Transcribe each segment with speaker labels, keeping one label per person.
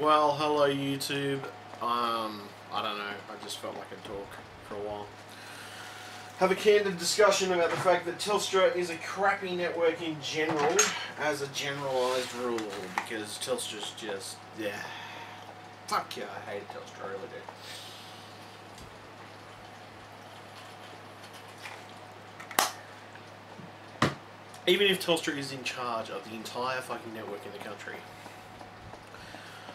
Speaker 1: Well, hello YouTube. I don't know, I just felt like I'd talk for a while. Have a candid discussion about the fact that Telstra is a crappy network in general, as a generalised rule, because Telstra's just, yeah. Fuck yeah, I hate Telstra, I really do. Even if Telstra is in charge of the entire fucking network in the country,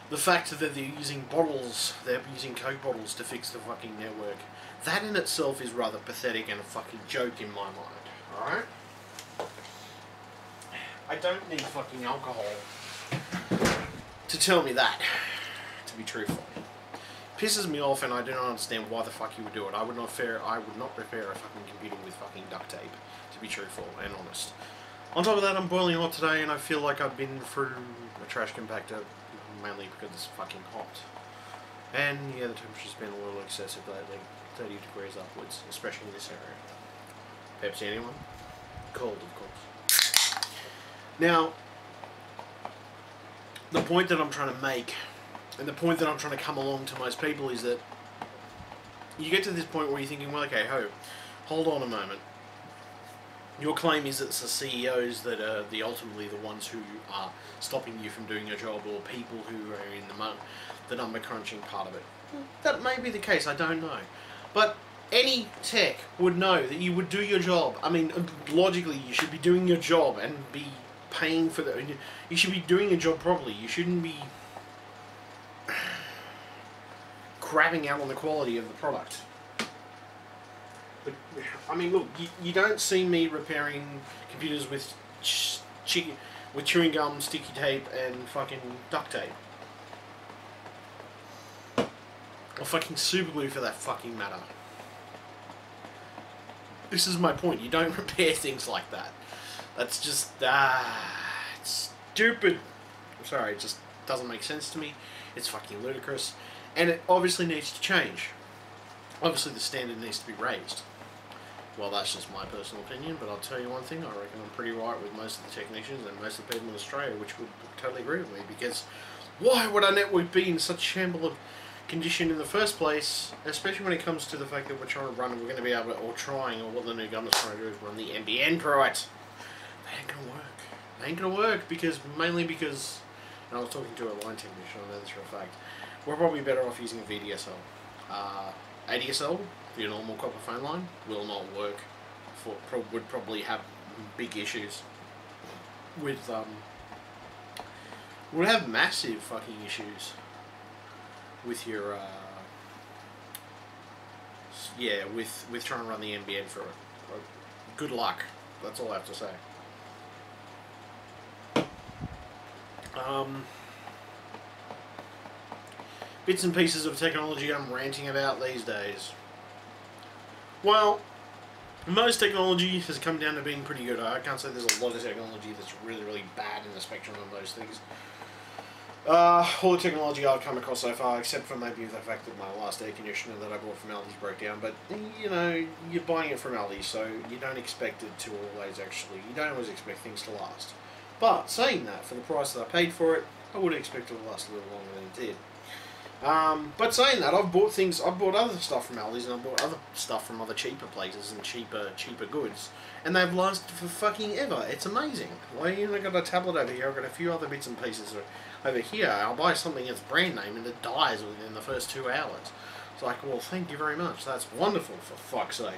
Speaker 1: the fact that they're using bottles, they're using Coke bottles to fix the fucking network, that in itself is rather pathetic and a fucking joke in my mind, alright? I don't need fucking alcohol to tell me that, to be truthful. Pisses me off and I do not understand why the fuck you would do it. I would not repair a fucking computer with fucking duct tape, to be truthful and honest. On top of that, I'm boiling hot today and I feel like I've been through a trash compactor, mainly because it's fucking hot. And yeah, the temperature's been a little excessive lately, 30 degrees upwards, especially in this area. Pepsi anyone? Cold, of course. Now, the point that I'm trying to make, and the point that I'm trying to come along to most people, is that you get to this point where you're thinking, well, okay, hold on a moment. Your claim is that it's the CEOs that are ultimately the ones who are stopping you from doing your job, or people who are in the number crunching part of it. That may be the case, I don't know. But any tech would know that you would do your job. I mean, logically, you should be doing your job and be paying for the... You should be doing your job properly. You shouldn't be crapping out on the quality of the product. But, I mean, look, you don't see me repairing computers with chewing gum, sticky tape, and fucking duct tape. Or fucking super glue for that fucking matter. This is my point. You don't repair things like that. That's just, it's stupid. I'm sorry, it just doesn't make sense to me. It's fucking ludicrous. And it obviously needs to change. Obviously the standard needs to be raised. Well, that's just my personal opinion, but I'll tell you one thing, I reckon I'm pretty right with most of the technicians and most of the people in Australia, which would totally agree with me, because why would our network be in such shamble of condition in the first place, especially when it comes to the fact that we're trying to run, we're going to be able to, or what the new government's trying to do is run the NBN through it. That ain't going to work. That ain't going to work, mainly because, and I was talking to a line technician, I know this for a fact, we're probably better off using a VDSL. ADSL, your normal copper phone line, will not work. Would probably have big issues with, would have massive fucking issues with your, yeah, with trying to run the NBN for it. Good luck. That's all I have to say. Bits and pieces of technology I'm ranting about these days. Well, most technology has come down to being pretty good. I can't say there's a lot of technology that's really, really bad in the spectrum of those things. All the technology I've come across so far, except for maybe the fact that my last air conditioner that I bought from Aldi's broke down, but, you know, you're buying it from Aldi, so you don't expect it to always you don't always expect things to last. But, saying that, for the price that I paid for it, I would expect it to last a little longer than it did. But saying that, I've bought other stuff from Aldi's, and I've bought other stuff from other cheaper places and cheaper goods, and they've lasted for fucking ever. It's amazing. Like, you know, I've got a tablet over here, I've got a few other bits and pieces over here. I'll buy something that's brand name and it dies within the first 2 hours. It's like, well, thank you very much. That's wonderful, for fuck's sake.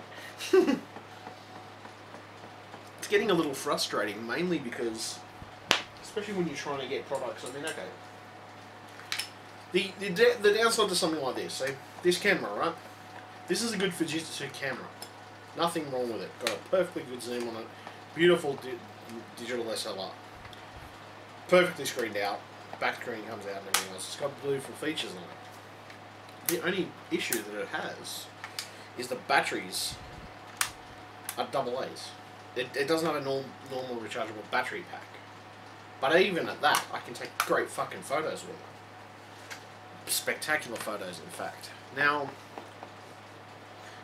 Speaker 1: It's getting a little frustrating, mainly because, especially when you're trying to get products. I mean, okay. The downside to something like this, so this camera, right? This is a good Fujitsu camera. Nothing wrong with it. Got a perfectly good zoom on it. Beautiful digital SLR. Perfectly screened out. Back screen comes out and everything else. It's got beautiful features on it. The only issue that it has is the batteries are AA's. It doesn't have a normal rechargeable battery pack. But even at that, I can take great fucking photos with it. Spectacular photos, in fact. Now,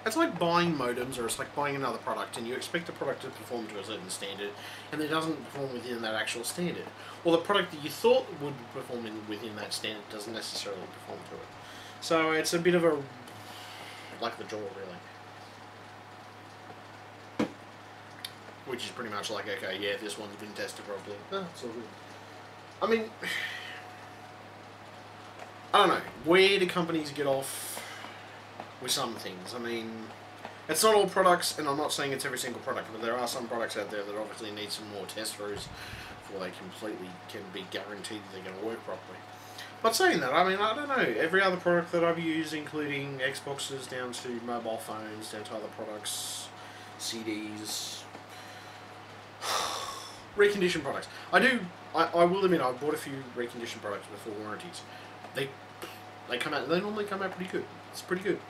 Speaker 1: It's like buying modems, or it's like buying another product, and you expect the product to perform to a certain standard, and it doesn't perform within that actual standard. Or the product that you thought would perform within that standard doesn't necessarily perform to it. So it's a bit of a like the draw, really. Which is pretty much like, okay, yeah, this one's been tested properly. Oh, it's all good. I mean, I don't know. Where do companies get off with some things? I mean, it's not all products, and I'm not saying it's every single product, but there are some products out there that obviously need some more test throughs before they completely can be guaranteed that they're going to work properly. But saying that, I mean, I don't know. Every other product that I've used, including Xboxes down to mobile phones, down to other products, CDs, reconditioned products. I will admit, I've bought a few reconditioned products before warranties. They come out. They normally come out pretty good. It's pretty good.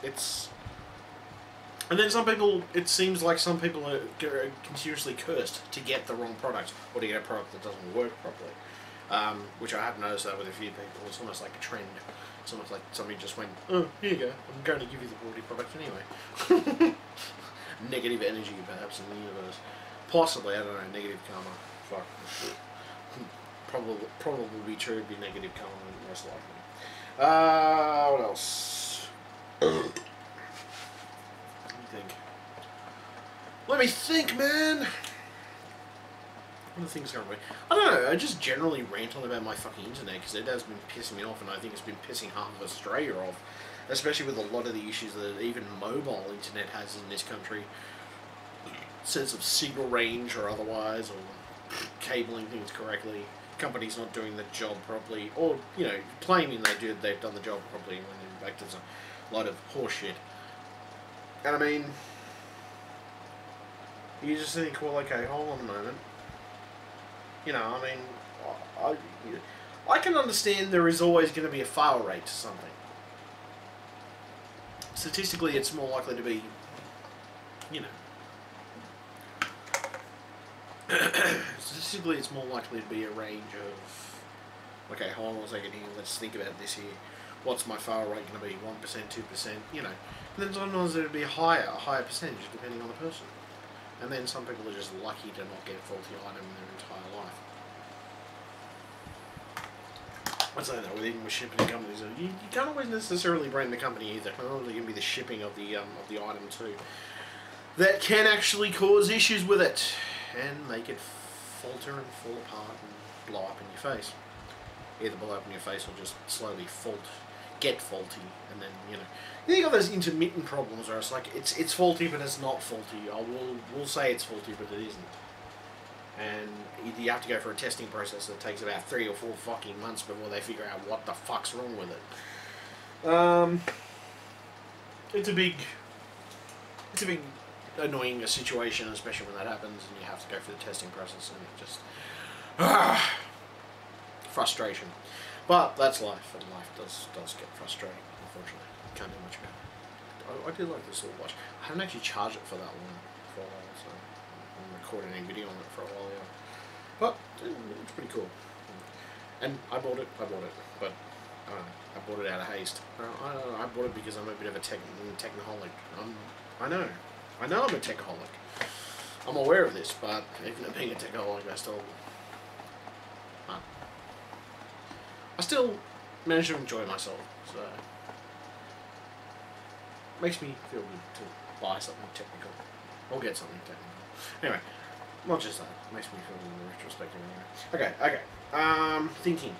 Speaker 1: It's. And then some people, it seems like some people are continuously cursed to get the wrong product, or to get a product that doesn't work properly. Which I have noticed that with a few people. It's almost like a trend. It's almost like somebody just went, oh, here you go, I'm going to give you the quality product anyway. Negative energy, perhaps, in the universe. Possibly, I don't know, negative karma. Fuck. Probably be true, it'd be negative karma, most likely. What else? Let me think. Let me think, man! What are things going away? I don't know, I just generally rant on about my fucking internet, because it has been pissing me off, and I think it's been pissing half of Australia off. Especially with a lot of the issues that even mobile internet has in this country. Sense of signal range or otherwise, or cabling things correctly. Companies not doing the job properly, or, you know, claiming they've done the job properly, when in fact it's a lot of horseshit. And I mean, you just think, well, okay, hold on a moment. You know, I mean, I can understand there is always going to be a fail rate to something. Statistically, it's more likely to be, you know, statistically, it's more likely to be a range of, okay, hold on a second here, let's think about this here. What's my fail rate going to be? 1%, 2%, you know. And then sometimes it'll be a higher percentage, depending on the person. And then some people are just lucky to not get a faulty item in their entire life. I'd say that with even with shipping companies, you can't always necessarily blame the company either. It can be the shipping of the item too. That can actually cause issues with it and make it falter and fall apart and blow up in your face. Either blow up in your face or just slowly get faulty, and then, you know, you got those intermittent problems where it's like it's faulty but it's not faulty. We'll say it's faulty but it isn't. And you have to go for a testing process that takes about 3 or 4 fucking months before they figure out what the fuck's wrong with it. It's a big annoying situation, especially when that happens and you have to go through the testing process, and it just frustration. But that's life, and life does get frustrating, unfortunately. Can't do much about it. I do like this little watch. I haven't actually charged it for that long for a while, so I'm recording a video on it for a while, yeah. But it's pretty cool. And I bought it, but I bought it out of haste. I bought it because I'm a bit of a technoholic. I know I'm a techaholic. I'm aware of this, but even being a techaholic, I still manage to enjoy myself, so makes me feel good to buy something technical, or get something technical. Anyway, not just that, it makes me feel good in retrospective anyway. Okay, thinking.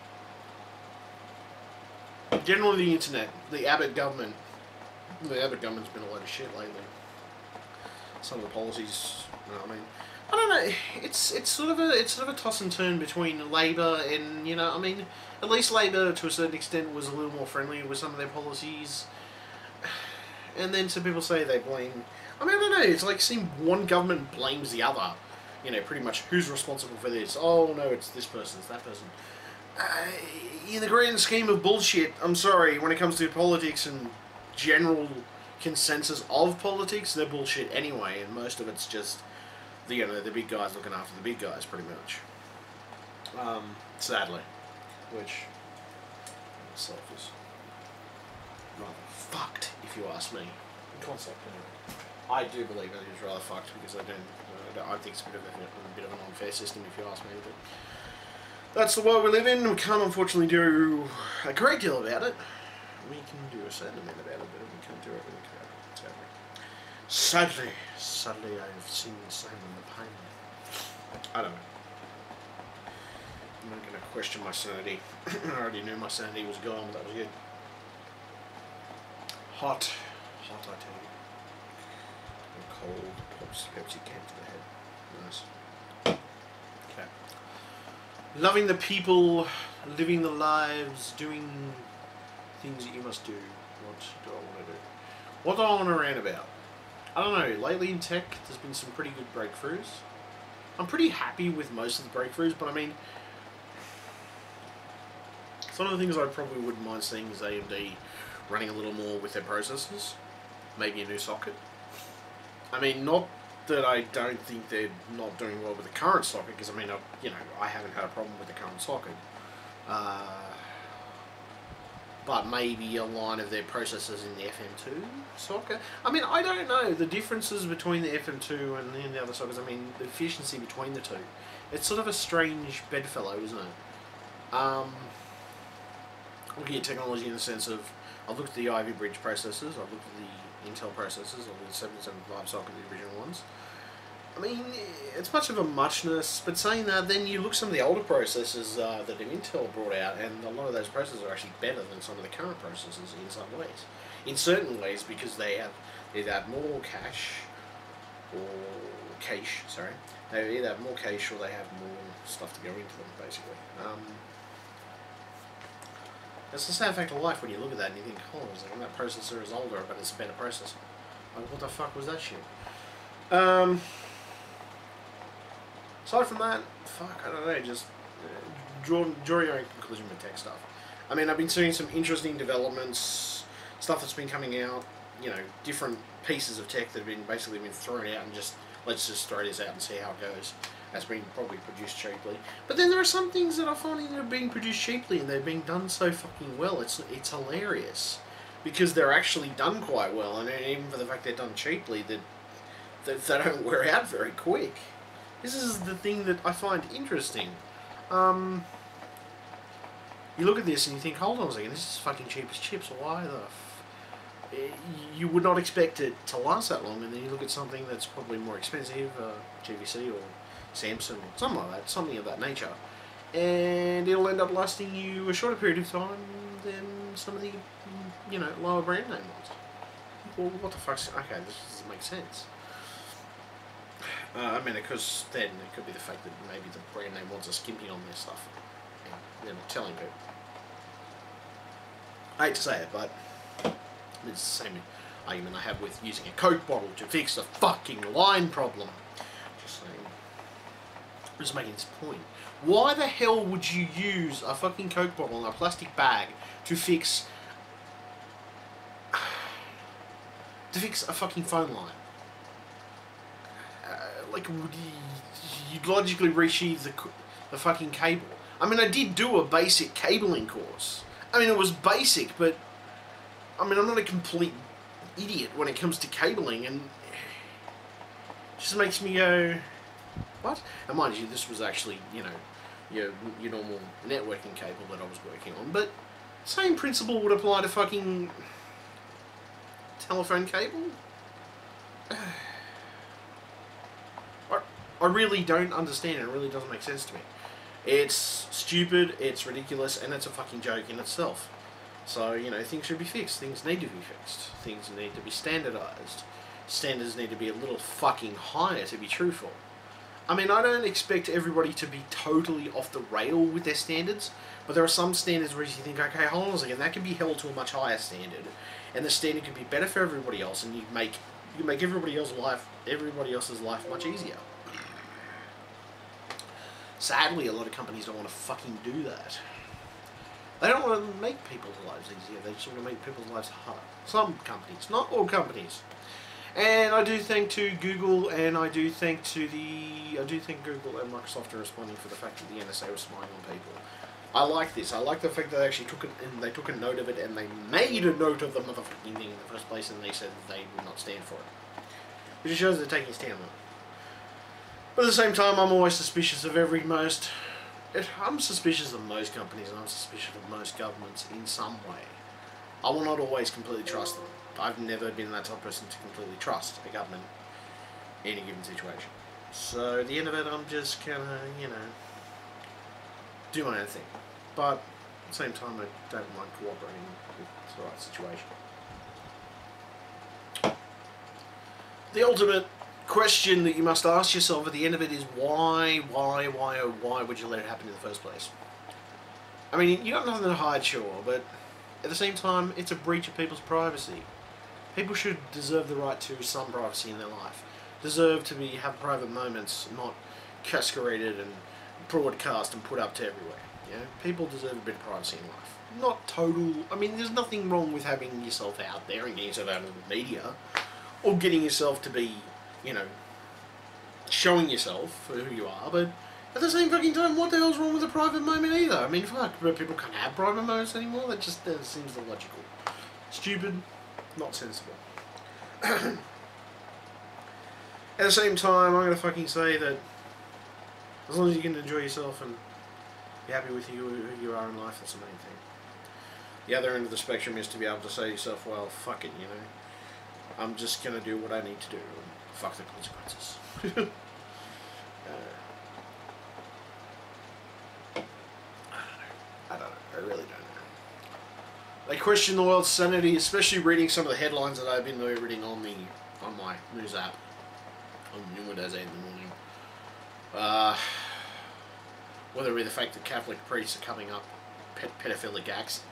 Speaker 1: Generally the internet, the Abbott government's been a load of shit lately. Some of the policies, you know what I mean? I don't know. It's sort of a toss and turn between Labor and, you know, I mean, at least Labor to a certain extent was a little more friendly with some of their policies, and then some people say they blame. I mean, I don't know. It's like seeing one government blames the other. You know, pretty much who's responsible for this? Oh no, it's this person, it's that person. In the grand scheme of bullshit, I'm sorry. When it comes to politics and general consensus of politics, they're bullshit anyway, and most of it's just the the big guys looking after the big guys, pretty much. Sadly, which itself is rather fucked, if you ask me. concept. Anyway. I do believe it is rather fucked because I think it's a bit of an unfair system if you ask me. But that's the world we live in. We can't unfortunately do a great deal about it. We can do a certain amount about it, but we can't do everything about it. Sadly, I've seen the same in the pain. I don't know. I'm not going to question my sanity. I already knew my sanity was gone, but that was good. Hot, I tell you. And cold, Pepsi can to the head. Nice. Okay. Loving the people, living the lives, doing things that you must do. What do I want to do? What do I want to rant about? I don't know. Lately in tech, there's been some pretty good breakthroughs. I'm pretty happy with most of the breakthroughs, but I mean, some of the things I probably wouldn't mind seeing is AMD running a little more with their processors. Maybe a new socket. I mean, not that I don't think they're not doing well with the current socket, because I mean, I haven't had a problem with the current socket. But maybe a line of their processors in the FM2 socket. I mean, I don't know the differences between the FM2 and the other sockets. I mean, the efficiency between the two. It's sort of a strange bedfellow, isn't it? Looking at technology in the sense of, I've looked at the Ivy Bridge processors, I've looked at the Intel processors, I've looked at the 775 socket, the original ones. I mean, it's much of a muchness, but saying that, then you look at some of the older processors that Intel brought out, and a lot of those processors are actually better than some of the current processors in some ways. In certain ways, because they either have more cache, sorry. They either have more cache or they have more stuff to go into them, basically. It's the sad fact of life when you look at that and you think, oh, that processor is older, but it's a better processor. Like, what the fuck was that shit? Aside from that, fuck, I don't know, just draw your own conclusion with tech stuff. I mean, I've been seeing some interesting developments, stuff that's been coming out, different pieces of tech that have been basically thrown out and just, let's just throw this out and see how it goes. That's been probably produced cheaply. But then there are some things that I find that are being produced cheaply and they're being done so fucking well. It's hilarious. Because they're actually done quite well, and even for the fact they're done cheaply, they don't wear out very quick. This is the thing that I find interesting. You look at this and you think, hold on a second, this is fucking cheap as chips. Why the you would not expect it to last that long, and then you look at something that's probably more expensive, GVC or Samsung, or something like that, something of that nature, and it'll end up lasting you a shorter period of time than some of the, lower brand name ones. Well, what the fuck's... Okay, this doesn't make sense. I mean, because then it could be the fact that maybe the brand name ones are skimping on their stuff, and they're not telling people. I hate to say it, but it's the same argument I have with using a Coke bottle to fix a fucking line problem. Just saying. I'm just making this point. Why the hell would you use a fucking Coke bottle in a plastic bag to fix a fucking phone line? Like, would you'd logically resheathe the fucking cable. I mean, I did do a basic cabling course. I mean, it was basic, but I mean, I'm not a complete idiot when it comes to cabling, and it just makes me go, what? And mind you, this was actually, your normal networking cable that I was working on, but same principle would apply to fucking telephone cable? I really don't understand it. It really doesn't make sense to me. It's stupid, it's ridiculous, and it's a fucking joke in itself. So, things should be fixed. Things need to be fixed. Things need to be standardized. Standards need to be a little fucking higher, to be truthful. I mean, I don't expect everybody to be totally off the rail with their standards, but there are some standards where you think, okay, hold on a second, that can be held to a much higher standard, and the standard can be better for everybody else, and you make everybody else's life much easier. Sadly, a lot of companies don't want to fucking do that. They don't want to make people's lives easier, they just want to make people's lives hard. Some companies, not all companies. And I do thank to Google, and I do thank Google and Microsoft are responding for the fact that the NSA was spying on people. I like this. I like the fact that they actually took it and they took a note of it and they made a note of the motherfucking thing in the first place, and they said that they would not stand for it. Which just shows they're taking a stand on it. But at the same time, I'm always suspicious of I'm suspicious of most companies, and I'm suspicious of most governments in some way. I will not always completely trust them. I've never been that type of person to completely trust a government in a given situation. So at the end of it, I'm just kind of, do my own thing. But at the same time, I don't mind cooperating with the right situation. The ultimate question that you must ask yourself at the end of it is why would you let it happen in the first place? I mean, you got nothing to hide, sure, but at the same time, it's a breach of people's privacy. People should deserve the right to some privacy in their life. Deserve to have private moments, not cascaded and broadcast and put up to everywhere. People deserve a bit of privacy in life. Not total. I mean, there's nothing wrong with having yourself out there and getting yourself out of the media, or getting yourself to be, showing yourself for who you are. But at the same fucking time, what the hell's wrong with a private moment either? I mean, fuck, but people can't have private moments anymore. That just seems illogical, stupid, not sensible. At the same time, I'm gonna fucking say that as long as you can enjoy yourself and be happy with who you are in life, that's the main thing. The other end of the spectrum is to be able to say to yourself, well, fuck it, I'm just gonna do what I need to do, and fuck the consequences. I don't know. I really don't know. They question the world's sanity, especially reading some of the headlines that I've been reading on my news app on Windows 8 in the morning. Whether it be the fact that Catholic priests are coming up pedophilic acts,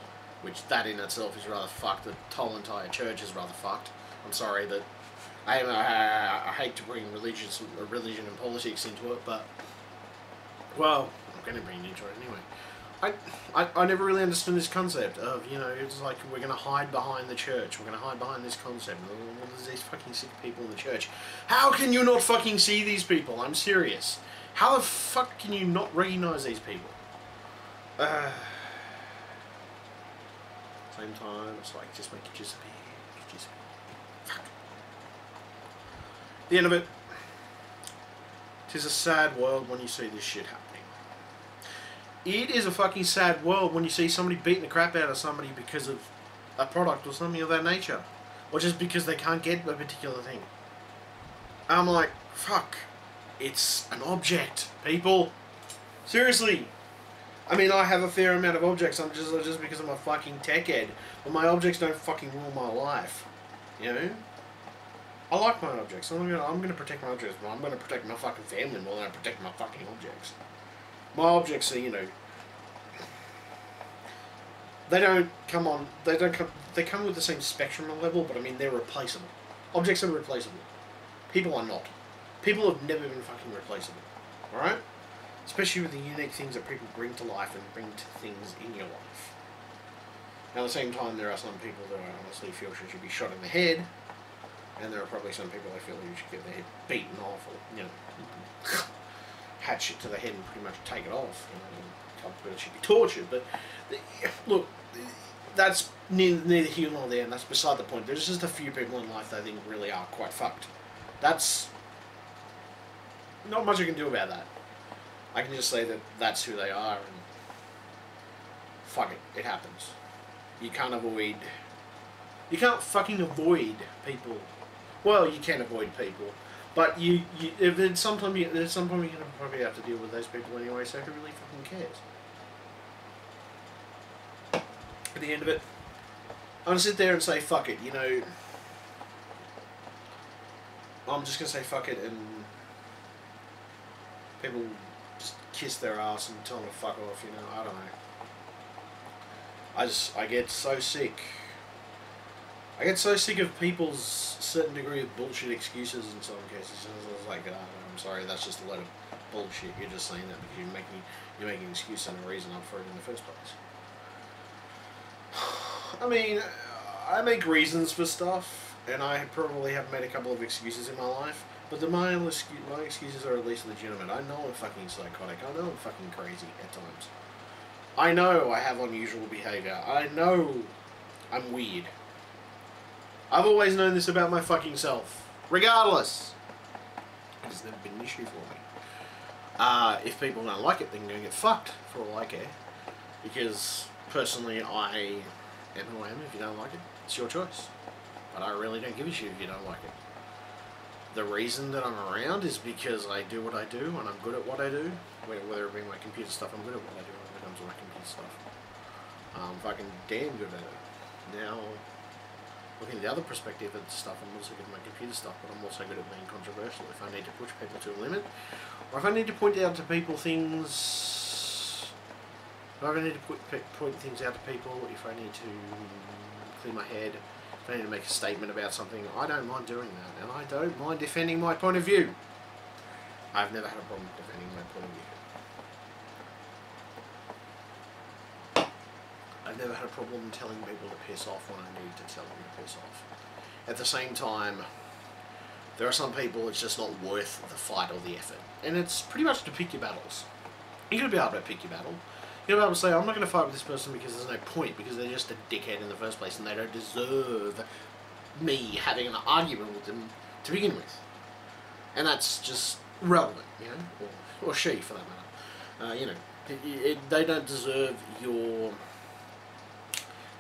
Speaker 1: which that in itself is rather fucked. The whole entire church is rather fucked. I'm sorry that I hate to bring religion and politics into it, but well, I'm going to bring it into it anyway. I never really understood this concept of, it's like we're going to hide behind the church. We're going to hide behind this concept. Well, there's these fucking sick people in the church. How can you not fucking see these people? I'm serious. How the fuck can you not recognize these people? Same time, it's like, just make it disappear. Fuck. The end of it. 'Tis a sad world when you see this shit happening. It is a fucking sad world when you see somebody beating the crap out of somebody because of a product or something of that nature. Or just because they can't get a particular thing. I'm like, fuck. It's an object, people. Seriously. I mean, I have a fair amount of objects. I'm just because I'm a fucking tech head. But my objects don't fucking rule my life. I like my objects. I'm gonna protect my objects, but I'm gonna protect my fucking family more than I protect my fucking objects. My objects are, they come with the same spectrum and level, but I mean, they're replaceable. Objects are replaceable. People are not. People have never been fucking replaceable. Alright? Especially with the unique things that people bring to life and bring to things in your life. Now, at the same time, there are some people that I honestly feel should be shot in the head, and there are probably some people I feel who should get their head beaten off, or, hatchet to the head and pretty much take it off. Some people should be tortured, but look, that's neither here nor there, and that's beside the point. There's just a few people in life that I think really are quite fucked. That's not much I can do about that. I can just say that that's who they are, and fuck it, it happens. You can't fucking avoid people. Well, you can avoid people, but at some point you're gonna probably have to deal with those people anyway. So who really fucking cares? At the end of it, I'm gonna sit there and say fuck it. I'm just gonna say fuck it, and people just kiss their ass and tell them to fuck off. I don't know. I get so sick. I get so sick of people's certain degree of bullshit excuses in some cases. I was like, I'm sorry, that's just a lot of bullshit. You're just saying that because you're making an excuse and a reason up for it in the first place. I mean, I make reasons for stuff, and I probably have made a couple of excuses in my life, but my excuses are at least legitimate. I know I'm fucking psychotic. I know I'm fucking crazy at times. I know I have unusual behaviour. I know I'm weird. I've always known this about my fucking self. Regardless. It's never been an issue for me. If people don't like it, then go get fucked, for all I care. Because, personally, I am who I am. If you don't like it, it's your choice. But I really don't give a shit if you don't like it. The reason that I'm around is because I do what I do, and I'm good at what I do. Whether it be my computer stuff, I'm good at what I do when it comes to my computer stuff. I'm fucking damn good at it. Now, looking at the other perspective of stuff, I'm also good at my computer stuff, but I'm also good at being controversial. If I need to push people to a limit, or if I need to point out to people things, if I need to point things out to people, if I need to clear my head, if I need to make a statement about something, I don't mind doing that, and I don't mind defending my point of view. I've never had a problem defending my point of view. I've never had a problem telling people to piss off when I need to tell them to piss off. At the same time, there are some people it's just not worth the fight or the effort. And it's pretty much to pick your battles. You gotta be able to pick your battle. You gotta be able to say, I'm not gonna fight with this person because there's no point, because they're just a dickhead in the first place and they don't deserve me having an argument with them to begin with. And that's just relevant, you know? Or she, for that matter. You know, they don't deserve your...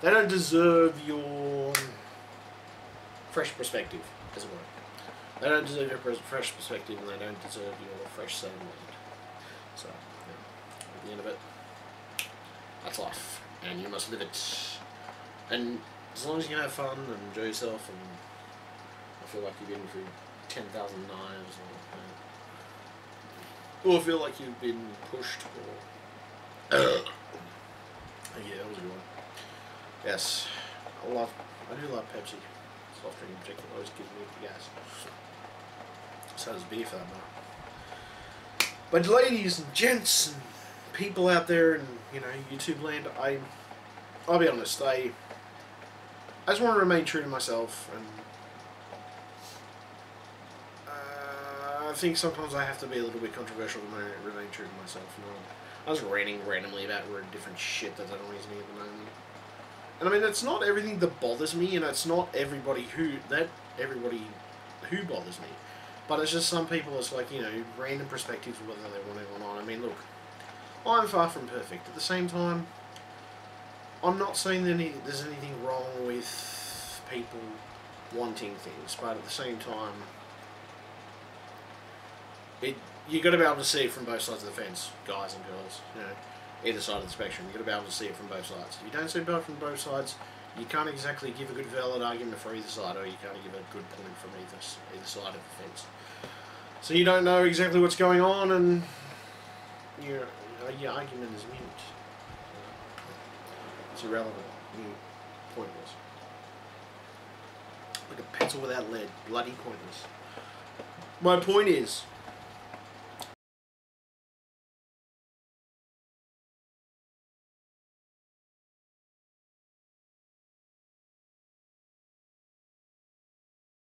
Speaker 1: They don't deserve your fresh perspective, as it were. They don't deserve your fresh perspective, and they don't deserve your fresh set of mind. So, yeah, at the end of it, that's life, and you must live it. And as long as you can have fun and enjoy yourself, and I feel like you've been through 10,000 knives, or feel like you've been pushed, or yeah, that was a good one. Yes, I do love Pepsi. Soft drink in particular always gives me the gas. So does beer for that matter. But ladies and gents and people out there in, you know, YouTube land, I'll be honest, I just want to remain true to myself, and I think sometimes I have to be a little bit controversial to remain true to myself. I was ranting randomly about different shit that annoys me at the moment. And I mean, it's not everything that bothers me, and it's not everybody who bothers me. But it's just some people, it's like, you know, random perspectives of whether they want it or not. I mean, look, I'm far from perfect. At the same time, I'm not saying that there's anything wrong with people wanting things, but at the same time, you got to be able to see it from both sides of the fence, guys and girls, you know. Either side of the spectrum, you've got to be able to see it from both sides. If you don't see it from both sides, you can't exactly give a good valid argument for either side, or you can't give a good point from either side of the fence. So you don't know exactly what's going on, and your argument is mute. It's irrelevant, pointless. Like a pencil without lead, bloody pointless. My point is,